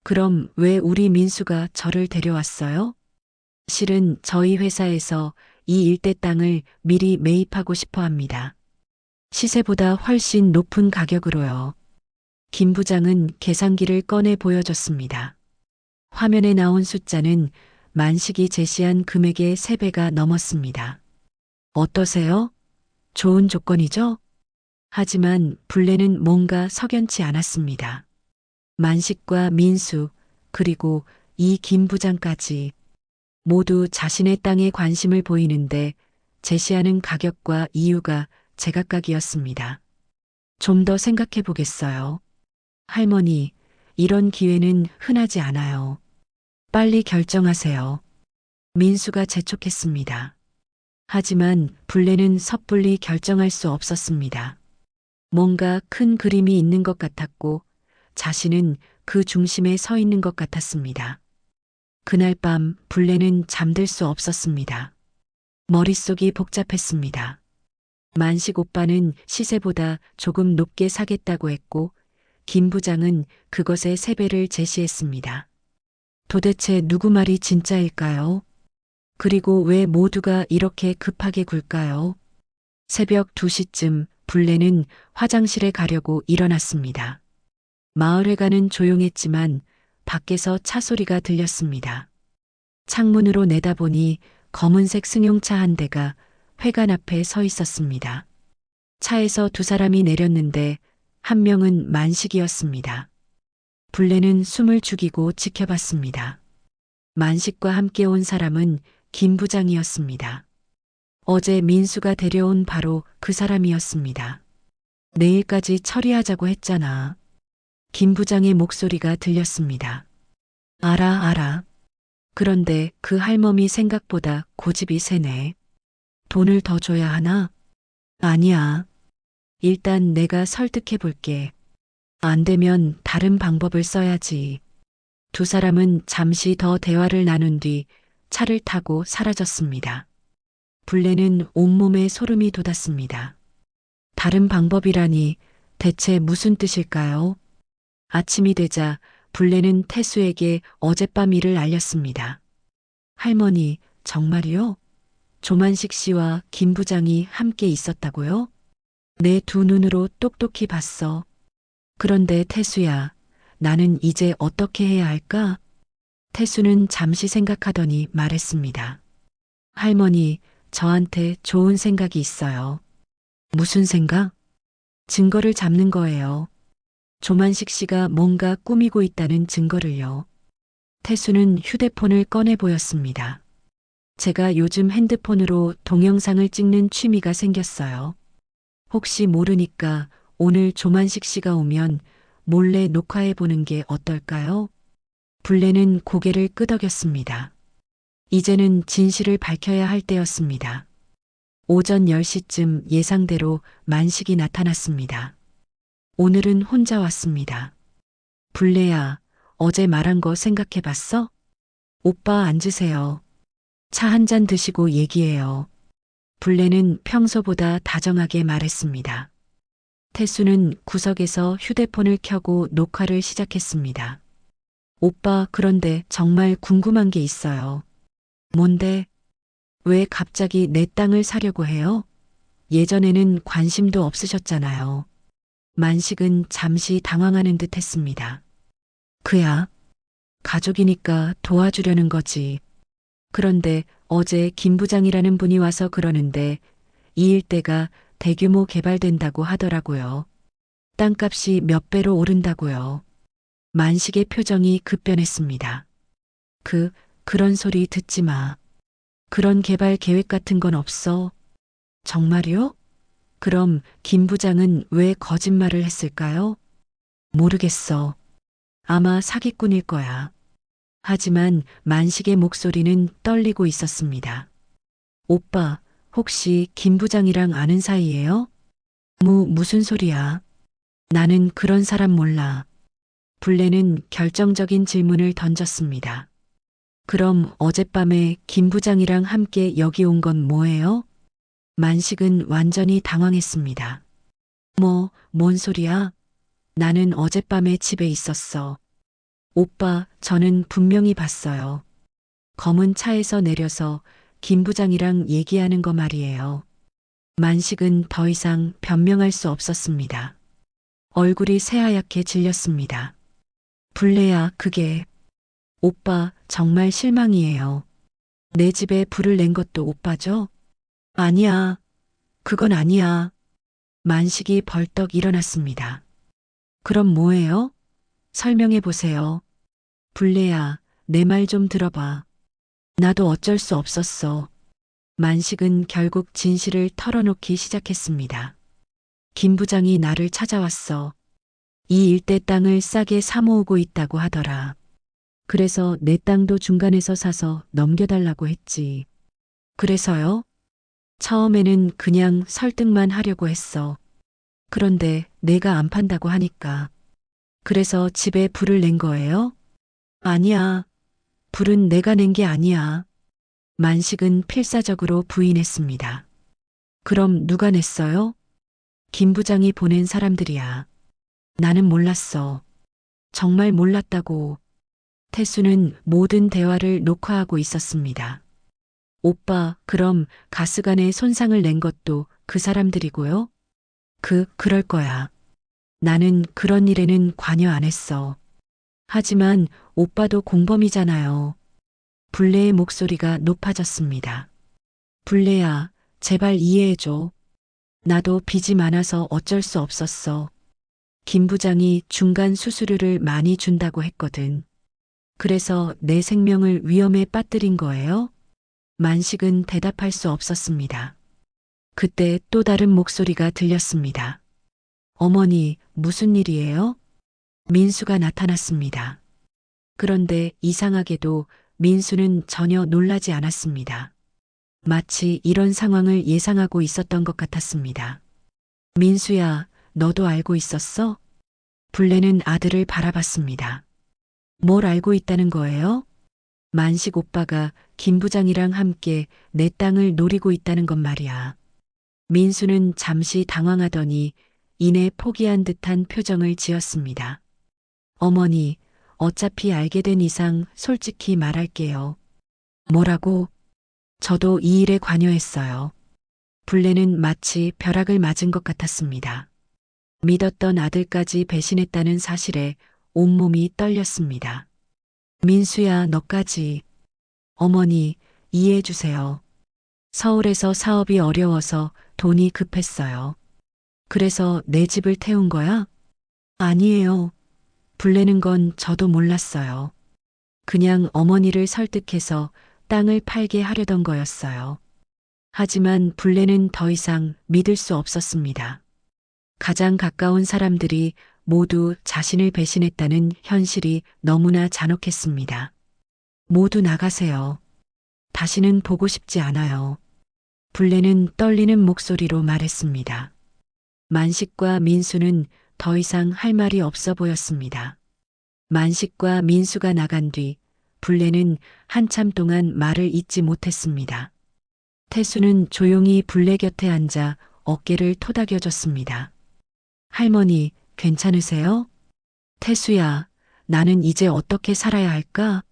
그럼 왜 우리 민수가 저를 데려왔어요? 실은 저희 회사에서 이 일대 땅을 미리 매입하고 싶어 합니다. 시세보다 훨씬 높은 가격으로요. 김 부장은 계산기를 꺼내 보여줬습니다. 화면에 나온 숫자는 만식이 제시한 금액의 3배가 넘었습니다. 어떠세요? 좋은 조건이죠? 하지만 불레는 뭔가 석연치 않았습니다. 만식과 민수, 그리고 이 김 부장까지 모두 자신의 땅에 관심을 보이는데 제시하는 가격과 이유가 제각각이었습니다. 좀 더 생각해 보겠어요. 할머니, 이런 기회는 흔하지 않아요. 빨리 결정하세요. 민수가 재촉했습니다. 하지만 불레는 섣불리 결정할 수 없었습니다. 뭔가 큰 그림이 있는 것 같았고 자신은 그 중심에 서 있는 것 같았습니다. 그날 밤 불레는 잠들 수 없었습니다. 머릿속이 복잡했습니다. 만식 오빠는 시세보다 조금 높게 사겠다고 했고 김 부장은 그것의 3배를 제시했습니다. 도대체 누구 말이 진짜일까요? 그리고 왜 모두가 이렇게 급하게 굴까요? 새벽 2시쯤 불레는 화장실에 가려고 일어났습니다. 마을회관은 조용했지만 밖에서 차 소리가 들렸습니다. 창문으로 내다보니 검은색 승용차 한 대가 회관 앞에 서 있었습니다. 차에서 2사람이 내렸는데 한 명은 만식이었습니다. 불레는 숨을 죽이고 지켜봤습니다. 만식과 함께 온 사람은 김 부장이었습니다. 어제 민수가 데려온 바로 그 사람이었습니다. 내일까지 처리하자고 했잖아. 김 부장의 목소리가 들렸습니다. 알아. 그런데 그 할멈이 생각보다 고집이 세네. 돈을 더 줘야 하나? 아니야. 일단 내가 설득해 볼게. 안 되면 다른 방법을 써야지. 2사람은 잠시 더 대화를 나눈 뒤 차를 타고 사라졌습니다. 불레는 온몸에 소름이 돋았습니다. 다른 방법이라니 대체 무슨 뜻일까요? 아침이 되자 불레는 태수에게 어젯밤 일을 알렸습니다. 할머니, 정말이요? 조만식 씨와 김 부장이 함께 있었다고요? 내 2 눈으로 똑똑히 봤어. 그런데 태수야, 나는 이제 어떻게 해야 할까? 태수는 잠시 생각하더니 말했습니다. 할머니, 저한테 좋은 생각이 있어요. 무슨 생각? 증거를 잡는 거예요. 조만식 씨가 뭔가 꾸미고 있다는 증거를요. 태수는 휴대폰을 꺼내 보였습니다. 제가 요즘 핸드폰으로 동영상을 찍는 취미가 생겼어요. 혹시 모르니까 오늘 조만식 씨가 오면 몰래 녹화해 보는 게 어떨까요? 불레는 고개를 끄덕였습니다. 이제는 진실을 밝혀야 할 때였습니다. 오전 10시쯤 예상대로 만식이 나타났습니다. 오늘은 혼자 왔습니다. 불레야, 어제 말한 거 생각해 봤어? 오빠 앉으세요. 차 한 잔 드시고 얘기해요. 불레는 평소보다 다정하게 말했습니다. 태수는 구석에서 휴대폰을 켜고 녹화를 시작했습니다. 오빠, 그런데 정말 궁금한 게 있어요. 뭔데? 왜 갑자기 내 땅을 사려고 해요? 예전에는 관심도 없으셨잖아요. 만식은 잠시 당황하는 듯 했습니다. 그야, 가족이니까 도와주려는 거지. 그런데 어제 김 부장이라는 분이 와서 그러는데 이 일대가 대규모 개발된다고 하더라고요. 땅값이 몇 배로 오른다고요. 만식의 표정이 급변했습니다. 그런 소리 듣지 마. 그런 개발 계획 같은 건 없어. 정말요? 그럼 김 부장은 왜 거짓말을 했을까요? 모르겠어. 아마 사기꾼일 거야. 하지만 만식의 목소리는 떨리고 있었습니다. 오빠, 혹시 김 부장이랑 아는 사이예요? 무슨 소리야? 나는 그런 사람 몰라. 불레는 결정적인 질문을 던졌습니다. 그럼 어젯밤에 김 부장이랑 함께 여기 온 건 뭐예요? 만식은 완전히 당황했습니다. 뭔 소리야? 나는 어젯밤에 집에 있었어. 오빠, 저는 분명히 봤어요. 검은 차에서 내려서 김 부장이랑 얘기하는 거 말이에요. 만식은 더 이상 변명할 수 없었습니다. 얼굴이 새하얗게 질렸습니다. 불레야, 그게. 오빠, 정말 실망이에요. 내 집에 불을 낸 것도 오빠죠? 아니야. 그건 아니야. 만식이 벌떡 일어났습니다. 그럼 뭐예요? 설명해 보세요. 불레야, 내 말 좀 들어봐. 나도 어쩔 수 없었어. 만식은 결국 진실을 털어놓기 시작했습니다. 김 부장이 나를 찾아왔어. 이 일대 땅을 싸게 사모으고 있다고 하더라. 그래서 내 땅도 중간에서 사서 넘겨달라고 했지. 그래서요? 처음에는 그냥 설득만 하려고 했어. 그런데 내가 안 판다고 하니까. 그래서 집에 불을 낸 거예요? 아니야. 불은 내가 낸 게 아니야. 만식은 필사적으로 부인했습니다. 그럼 누가 냈어요? 김 부장이 보낸 사람들이야. 나는 몰랐어. 정말 몰랐다고. 태수는 모든 대화를 녹화하고 있었습니다. 오빠, 그럼 가스관에 손상을 낸 것도 그 사람들이고요? 그럴 거야. 나는 그런 일에는 관여 안 했어. 하지만 오빠도 공범이잖아요. 불레의 목소리가 높아졌습니다. 불레야, 제발 이해해줘. 나도 빚이 많아서 어쩔 수 없었어. 김 부장이 중간 수수료를 많이 준다고 했거든. 그래서 내 생명을 위험에 빠뜨린 거예요? 만식은 대답할 수 없었습니다. 그때 또 다른 목소리가 들렸습니다. 어머니, 무슨 일이에요? 민수가 나타났습니다. 그런데 이상하게도 민수는 전혀 놀라지 않았습니다. 마치 이런 상황을 예상하고 있었던 것 같았습니다. 민수야, 너도 알고 있었어? 불레는 아들을 바라봤습니다. 뭘 알고 있다는 거예요? 만식 오빠가 김 부장이랑 함께 내 땅을 노리고 있다는 건 말이야. 민수는 잠시 당황하더니 이내 포기한 듯한 표정을 지었습니다. 어머니, 어차피 알게 된 이상 솔직히 말할게요. 뭐라고? 저도 이 일에 관여했어요. 불레는 마치 벼락을 맞은 것 같았습니다. 믿었던 아들까지 배신했다는 사실에 온몸이 떨렸습니다. 민수야, 너까지. 어머니, 이해해 주세요. 서울에서 사업이 어려워서 돈이 급했어요. 그래서 내 집을 태운 거야? 아니에요. 불내는 건 저도 몰랐어요. 그냥 어머니를 설득해서 땅을 팔게 하려던 거였어요. 하지만 불내는 더 이상 믿을 수 없었습니다. 가장 가까운 사람들이 모두 자신을 배신했다는 현실이 너무나 잔혹했습니다. 모두 나가세요. 다시는 보고 싶지 않아요. 불내는 떨리는 목소리로 말했습니다. 만식과 민수는 더 이상 할 말이 없어 보였습니다. 만식과 민수가 나간 뒤 불내는 한참 동안 말을 잇지 못했습니다. 태수는 조용히 불내 곁에 앉아 어깨를 토닥여줬습니다. 할머니, 괜찮으세요? 태수야, 나는 이제 어떻게 살아야 할까?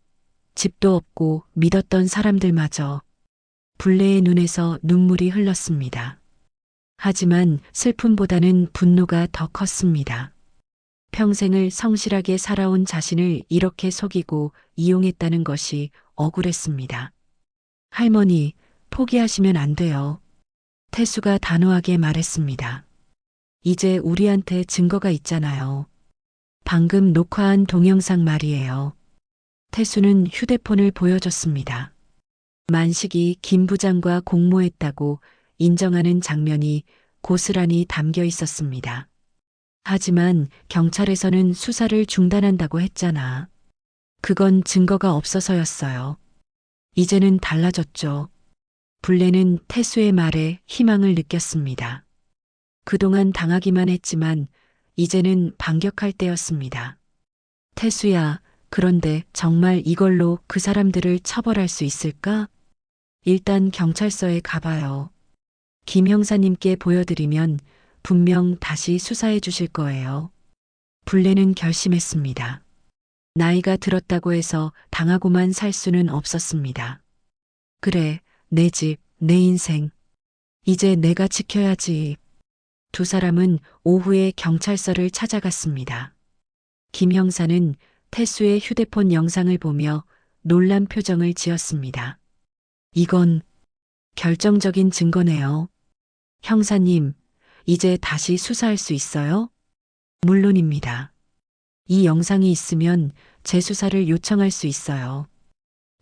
집도 없고 믿었던 사람들마저. 불레의 눈에서 눈물이 흘렀습니다. 하지만 슬픔보다는 분노가 더 컸습니다. 평생을 성실하게 살아온 자신을 이렇게 속이고 이용했다는 것이 억울했습니다. 할머니, 포기하시면 안 돼요. 태수가 단호하게 말했습니다. 이제 우리한테 증거가 있잖아요. 방금 녹화한 동영상 말이에요. 태수는 휴대폰을 보여줬습니다. 만식이 김 부장과 공모했다고 인정하는 장면이 고스란히 담겨 있었습니다. 하지만 경찰에서는 수사를 중단한다고 했잖아. 그건 증거가 없어서였어요. 이제는 달라졌죠. 불레는 태수의 말에 희망을 느꼈습니다. 그동안 당하기만 했지만 이제는 반격할 때였습니다. 태수야, 그런데 정말 이걸로 그 사람들을 처벌할 수 있을까? 일단 경찰서에 가봐요. 김 형사님께 보여드리면 분명 다시 수사해 주실 거예요. 불레는 결심했습니다. 나이가 들었다고 해서 당하고만 살 수는 없었습니다. 그래, 내 집, 내 인생. 이제 내가 지켜야지. 두 사람은 오후에 경찰서를 찾아갔습니다. 김 형사는 태수의 휴대폰 영상을 보며 놀란 표정을 지었습니다. 이건 결정적인 증거네요. 형사님, 이제 다시 수사할 수 있어요? 물론입니다. 이 영상이 있으면 재수사를 요청할 수 있어요.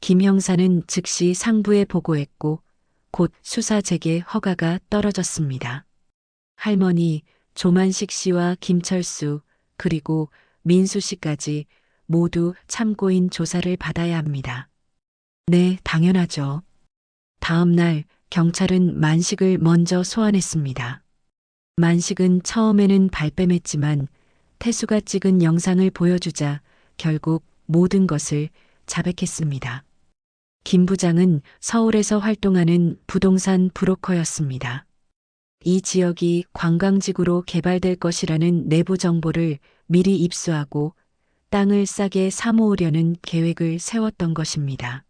김 형사는 즉시 상부에 보고했고 곧 수사 재개 허가가 떨어졌습니다. 할머니, 조만식 씨와 김철수 그리고 민수 씨까지 모두 참고인 조사를 받아야 합니다. 네, 당연하죠. 다음 날 경찰은 만식을 먼저 소환했습니다. 만식은 처음에는 발뺌했지만 태수가 찍은 영상을 보여주자 결국 모든 것을 자백했습니다. 김 부장은 서울에서 활동하는 부동산 브로커였습니다. 이 지역이 관광지구로 개발될 것이라는 내부 정보를 미리 입수하고 땅을 싸게 사모으려는 계획을 세웠던 것입니다.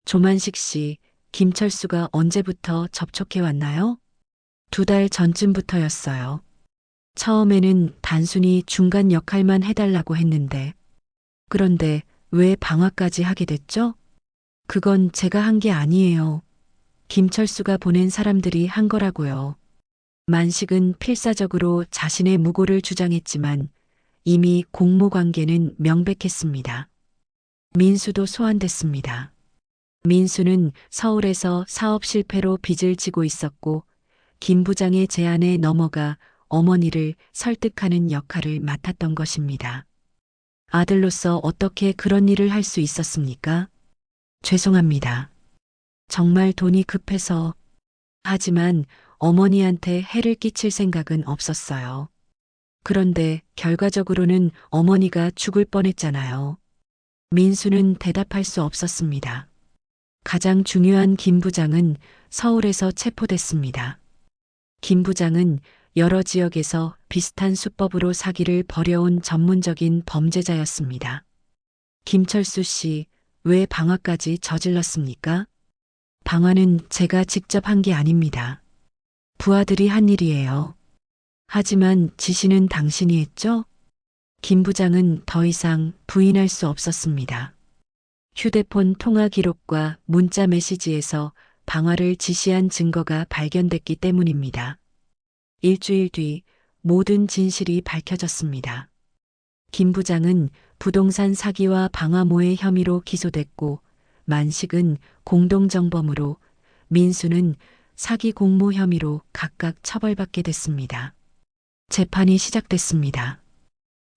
조만식 씨, 김철수가 언제부터 접촉해 왔나요? 2달 전쯤부터였어요. 처음에는 단순히 중간 역할만 해달라고 했는데, 그런데 왜 방화까지 하게 됐죠? 그건 제가 한 게 아니에요. 김철수가 보낸 사람들이 한 거라고요. 만식은 필사적으로 자신의 무고를 주장했지만 이미 공모 관계는 명백했습니다. 민수도 소환됐습니다. 민수는 서울에서 사업 실패로 빚을 지고 있었고 김 부장의 제안에 넘어가 어머니를 설득하는 역할을 맡았던 것입니다. 아들로서 어떻게 그런 일을 할 수 있었습니까? 죄송합니다. 정말 돈이 급해서. 하지만 어머니한테 해를 끼칠 생각은 없었어요. 그런데 결과적으로는 어머니가 죽을 뻔했잖아요. 민수는 대답할 수 없었습니다. 가장 중요한 김 부장은 서울에서 체포됐습니다. 김 부장은 여러 지역에서 비슷한 수법으로 사기를 벌여온 전문적인 범죄자였습니다. 김철수 씨, 왜 방화까지 저질렀습니까? 방화는 제가 직접 한 게 아닙니다. 부하들이 한 일이에요. 하지만 지시는 당신이 했죠? 김 부장은 더 이상 부인할 수 없었습니다. 휴대폰 통화 기록과 문자 메시지에서 방화를 지시한 증거가 발견됐기 때문입니다. 일주일 뒤 모든 진실이 밝혀졌습니다. 김 부장은 부동산 사기와 방화모의 혐의로 기소됐고 만식은 공동정범으로 민수는 사기 공모 혐의로 각각 처벌받게 됐습니다. 재판이 시작됐습니다.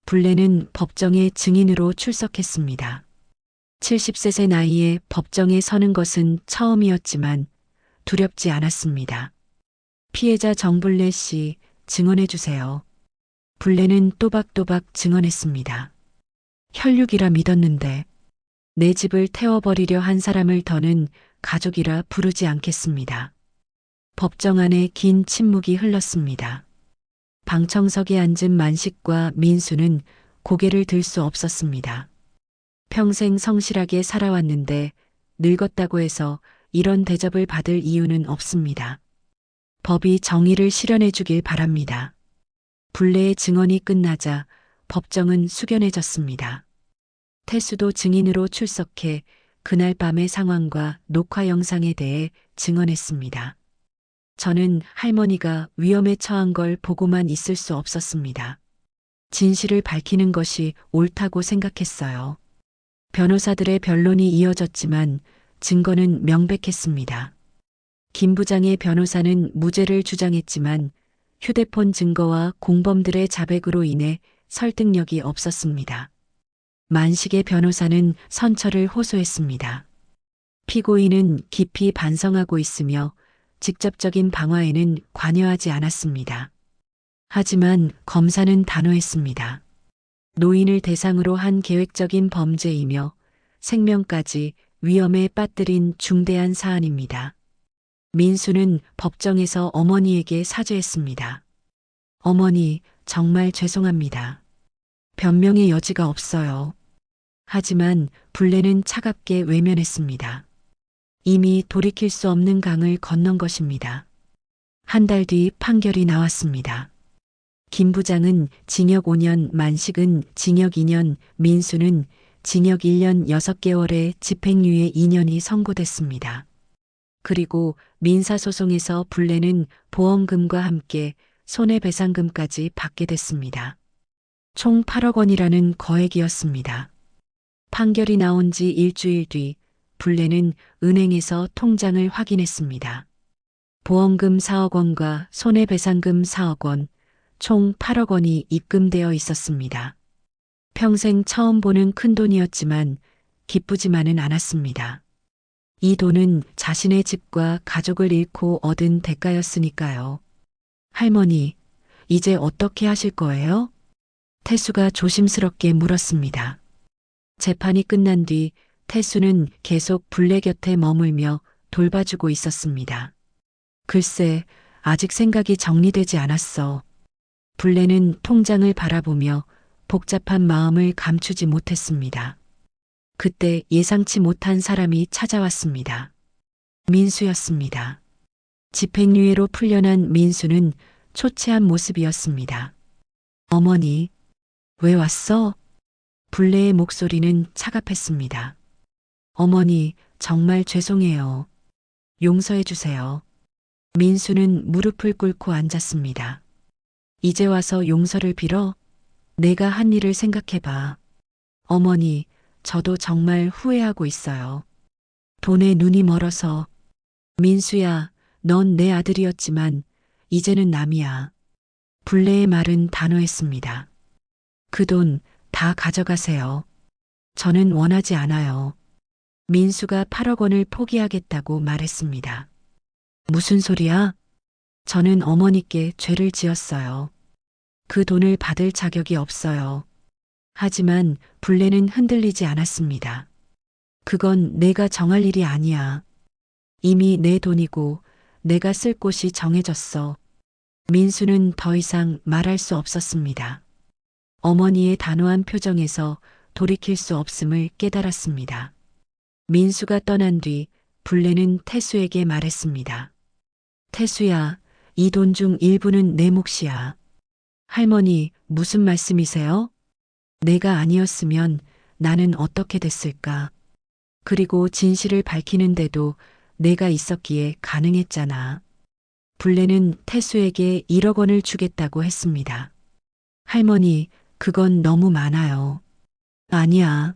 불레는 법정에 증인으로 출석했습니다. 70세 나이에 법정에 서는 것은 처음이었지만 두렵지 않았습니다. 피해자 정불레 씨, 증언해 주세요. 불레는 또박또박 증언했습니다. 혈육이라 믿었는데 내 집을 태워버리려 한 사람을 더는 가족이라 부르지 않겠습니다. 법정 안에 긴 침묵이 흘렀습니다. 방청석에 앉은 만식과 민수는 고개를 들 수 없었습니다. 평생 성실하게 살아왔는데 늙었다고 해서 이런 대접을 받을 이유는 없습니다. 법이 정의를 실현해 주길 바랍니다. 불례의 증언이 끝나자 법정은 숙연해졌습니다. 태수도 증인으로 출석해 그날 밤의 상황과 녹화 영상에 대해 증언했습니다. 저는 할머니가 위험에 처한 걸 보고만 있을 수 없었습니다. 진실을 밝히는 것이 옳다고 생각했어요. 변호사들의 변론이 이어졌지만 증거는 명백했습니다. 김 부장의 변호사는 무죄를 주장했지만 휴대폰 증거와 공범들의 자백으로 인해 설득력이 없었습니다. 만식의 변호사는 선처를 호소했습니다. 피고인은 깊이 반성하고 있으며 직접적인 방화에는 관여하지 않았습니다. 하지만 검사는 단호했습니다. 노인을 대상으로 한 계획적인 범죄이며 생명까지 위험에 빠뜨린 중대한 사안입니다. 민수는 법정에서 어머니에게 사죄했습니다. 어머니, 정말 죄송합니다. 변명의 여지가 없어요. 하지만 불례는 차갑게 외면했습니다. 이미 돌이킬 수 없는 강을 건넌 것입니다. 한 달 뒤 판결이 나왔습니다. 김 부장은 징역 5년, 만식은 징역 2년, 민수는 징역 1년 6개월에 집행유예 2년이 선고됐습니다. 그리고 민사소송에서 불례는 보험금과 함께 손해배상금까지 받게 됐습니다. 총 8억 원이라는 거액이었습니다. 판결이 나온 지 일주일 뒤 불례는 은행에서 통장을 확인했습니다. 보험금 4억 원과 손해배상금 4억 원, 총 8억 원이 입금되어 있었습니다. 평생 처음 보는 큰돈이었지만 기쁘지만은 않았습니다. 이 돈은 자신의 집과 가족을 잃고 얻은 대가였으니까요. 할머니, 이제 어떻게 하실 거예요? 태수가 조심스럽게 물었습니다. 재판이 끝난 뒤 태수는 계속 불례 곁에 머물며 돌봐주고 있었습니다. 글쎄, 아직 생각이 정리되지 않았어. 불례는 통장을 바라보며 복잡한 마음을 감추지 못했습니다. 그때 예상치 못한 사람이 찾아왔습니다. 민수였습니다. 집행유예로 풀려난 민수는 초췌한 모습이었습니다. 어머니, 왜 왔어? 불례의 목소리는 차갑했습니다. 어머니, 정말 죄송해요. 용서해 주세요. 민수는 무릎을 꿇고 앉았습니다. 이제 와서 용서를 빌어? 내가 한 일을 생각해봐. 어머니, 저도 정말 후회하고 있어요. 돈에 눈이 멀어서. 민수야, 넌 내 아들이었지만 이제는 남이야. 불례의 말은 단호했습니다. 그 돈 다 가져가세요. 저는 원하지 않아요. 민수가 8억 원을 포기하겠다고 말했습니다. 무슨 소리야? 저는 어머니께 죄를 지었어요. 그 돈을 받을 자격이 없어요. 하지만 불례는 흔들리지 않았습니다. 그건 내가 정할 일이 아니야. 이미 내 돈이고 내가 쓸 곳이 정해졌어. 민수는 더 이상 말할 수 없었습니다. 어머니의 단호한 표정에서 돌이킬 수 없음을 깨달았습니다. 민수가 떠난 뒤 불례는 태수에게 말했습니다. 태수야, 이 돈 중 일부는 내 몫이야. 할머니, 무슨 말씀이세요? 내가 아니었으면 나는 어떻게 됐을까? 그리고 진실을 밝히는데도 내가 있었기에 가능했잖아. 불례는 태수에게 1억 원을 주겠다고 했습니다. 할머니, 그건 너무 많아요. 아니야.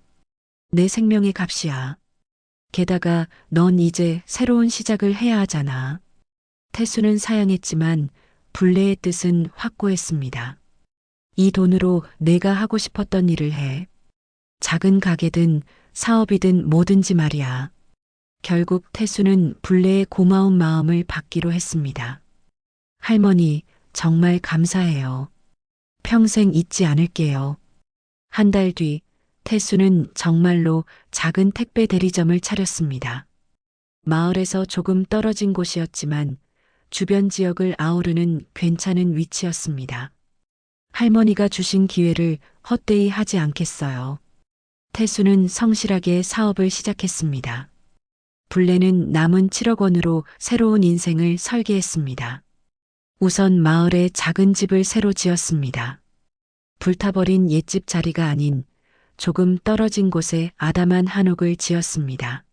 내 생명의 값이야. 게다가 넌 이제 새로운 시작을 해야 하잖아. 태수는 사양했지만 불례의 뜻은 확고했습니다. 이 돈으로 내가 하고 싶었던 일을 해. 작은 가게든 사업이든 뭐든지 말이야. 결국 태수는 불례의 고마운 마음을 받기로 했습니다. 할머니, 정말 감사해요. 평생 잊지 않을게요. 한 달 뒤 태수는 정말로 작은 택배 대리점을 차렸습니다. 마을에서 조금 떨어진 곳이었지만 주변 지역을 아우르는 괜찮은 위치였습니다. 할머니가 주신 기회를 헛되이 하지 않겠어요. 태수는 성실하게 사업을 시작했습니다. 불레는 남은 7억 원으로 새로운 인생을 설계했습니다. 우선 마을에 작은 집을 새로 지었습니다. 불타버린 옛집 자리가 아닌 조금 떨어진 곳에 아담한 한옥을 지었습니다.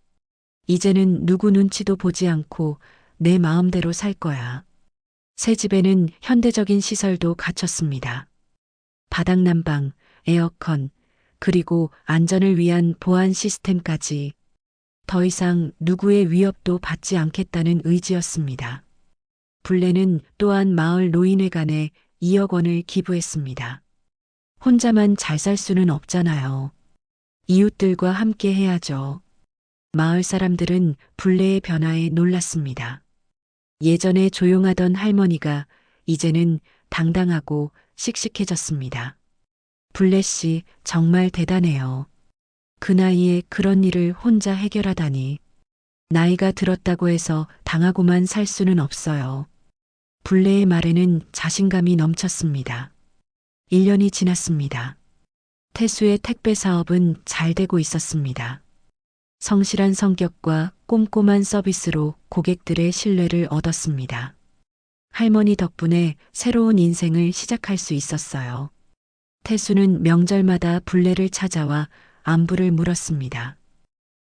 이제는 누구 눈치도 보지 않고 내 마음대로 살 거야. 새 집에는 현대적인 시설도 갖췄습니다. 바닥 난방, 에어컨, 그리고 안전을 위한 보안 시스템까지. 더 이상 누구의 위협도 받지 않겠다는 의지였습니다. 불레는 또한 마을 노인회관에 2억 원을 기부했습니다. 혼자만 잘 살 수는 없잖아요. 이웃들과 함께 해야죠. 마을 사람들은 불레의 변화에 놀랐습니다. 예전에 조용하던 할머니가 이제는 당당하고 씩씩해졌습니다. 불레 씨 정말 대단해요. 그 나이에 그런 일을 혼자 해결하다니. 나이가 들었다고 해서 당하고만 살 수는 없어요. 불레의 말에는 자신감이 넘쳤습니다. 1년이 지났습니다. 태수의 택배 사업은 잘 되고 있었습니다. 성실한 성격과 꼼꼼한 서비스로 고객들의 신뢰를 얻었습니다. 할머니 덕분에 새로운 인생을 시작할 수 있었어요. 태수는 명절마다 불레를 찾아와 안부를 물었습니다.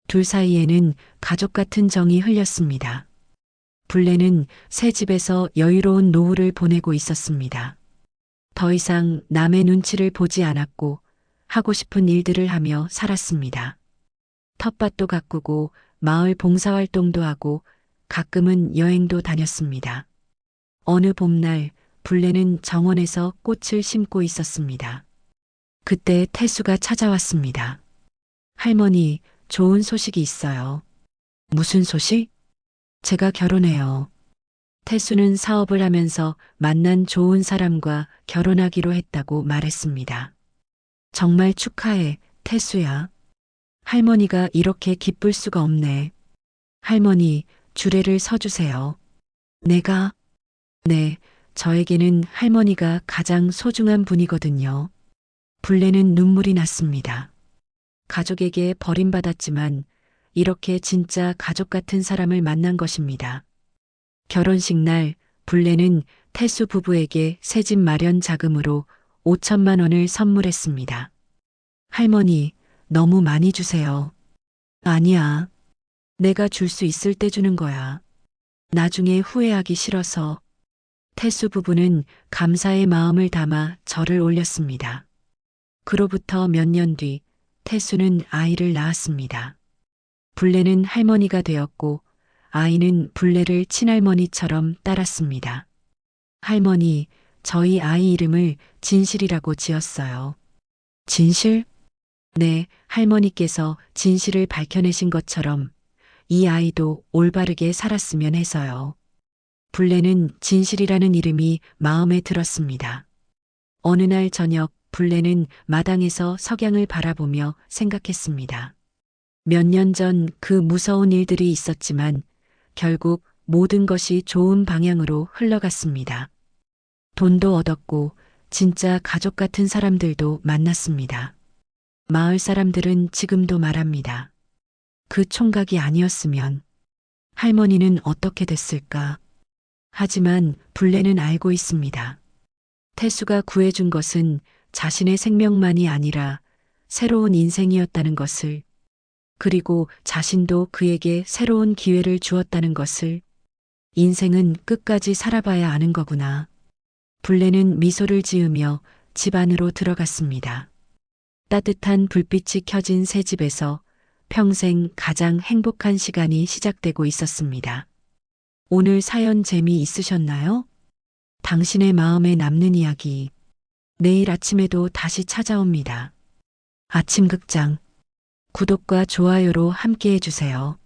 둘 사이에는 가족 같은 정이 흘렸습니다. 불레는 새 집에서 여유로운 노후를 보내고 있었습니다. 더 이상 남의 눈치를 보지 않았고 하고 싶은 일들을 하며 살았습니다. 텃밭도 가꾸고 마을 봉사활동도 하고 가끔은 여행도 다녔습니다. 어느 봄날 불레는 정원에서 꽃을 심고 있었습니다. 그때 태수가 찾아왔습니다. 할머니, 좋은 소식이 있어요. 무슨 소식? 제가 결혼해요. 태수는 사업을 하면서 만난 좋은 사람과 결혼하기로 했다고 말했습니다. 정말 축하해, 태수야. 할머니가 이렇게 기쁠 수가 없네. 할머니, 주례를 서주세요. 내가? 네, 저에게는 할머니가 가장 소중한 분이거든요. 불레는 눈물이 났습니다. 가족에게 버림받았지만 이렇게 진짜 가족 같은 사람을 만난 것입니다. 결혼식 날 불레는 태수 부부에게 새집 마련 자금으로 5천만 원을 선물했습니다. 할머니, 너무 많이 주세요. 아니야. 내가 줄 수 있을 때 주는 거야. 나중에 후회하기 싫어서. 태수 부부는 감사의 마음을 담아 절을 올렸습니다. 그로부터 몇 년 뒤 태수는 아이를 낳았습니다. 불레는 할머니가 되었고 아이는 불레를 친할머니처럼 따랐습니다. 할머니, 저희 아이 이름을 진실이라고 지었어요. 진실? 네, 할머니께서 진실을 밝혀내신 것처럼 이 아이도 올바르게 살았으면 해서요. 불레는 진실이라는 이름이 마음에 들었습니다. 어느 날 저녁 불레는 마당에서 석양을 바라보며 생각했습니다. 몇 년 전 그 무서운 일들이 있었지만 결국 모든 것이 좋은 방향으로 흘러갔습니다. 돈도 얻었고 진짜 가족 같은 사람들도 만났습니다. 마을 사람들은 지금도 말합니다. 그 총각이 아니었으면 할머니는 어떻게 됐을까? 하지만 불레는 알고 있습니다. 태수가 구해준 것은 자신의 생명만이 아니라 새로운 인생이었다는 것을, 그리고 자신도 그에게 새로운 기회를 주었다는 것을. 인생은 끝까지 살아봐야 아는 거구나. 불레는 미소를 지으며 집 안으로 들어갔습니다. 따뜻한 불빛이 켜진 새 집에서 평생 가장 행복한 시간이 시작되고 있었습니다. 오늘 사연 재미있으셨나요? 당신의 마음에 남는 이야기. 내일 아침에도 다시 찾아옵니다. 아침극장. 구독과 좋아요로 함께 해주세요.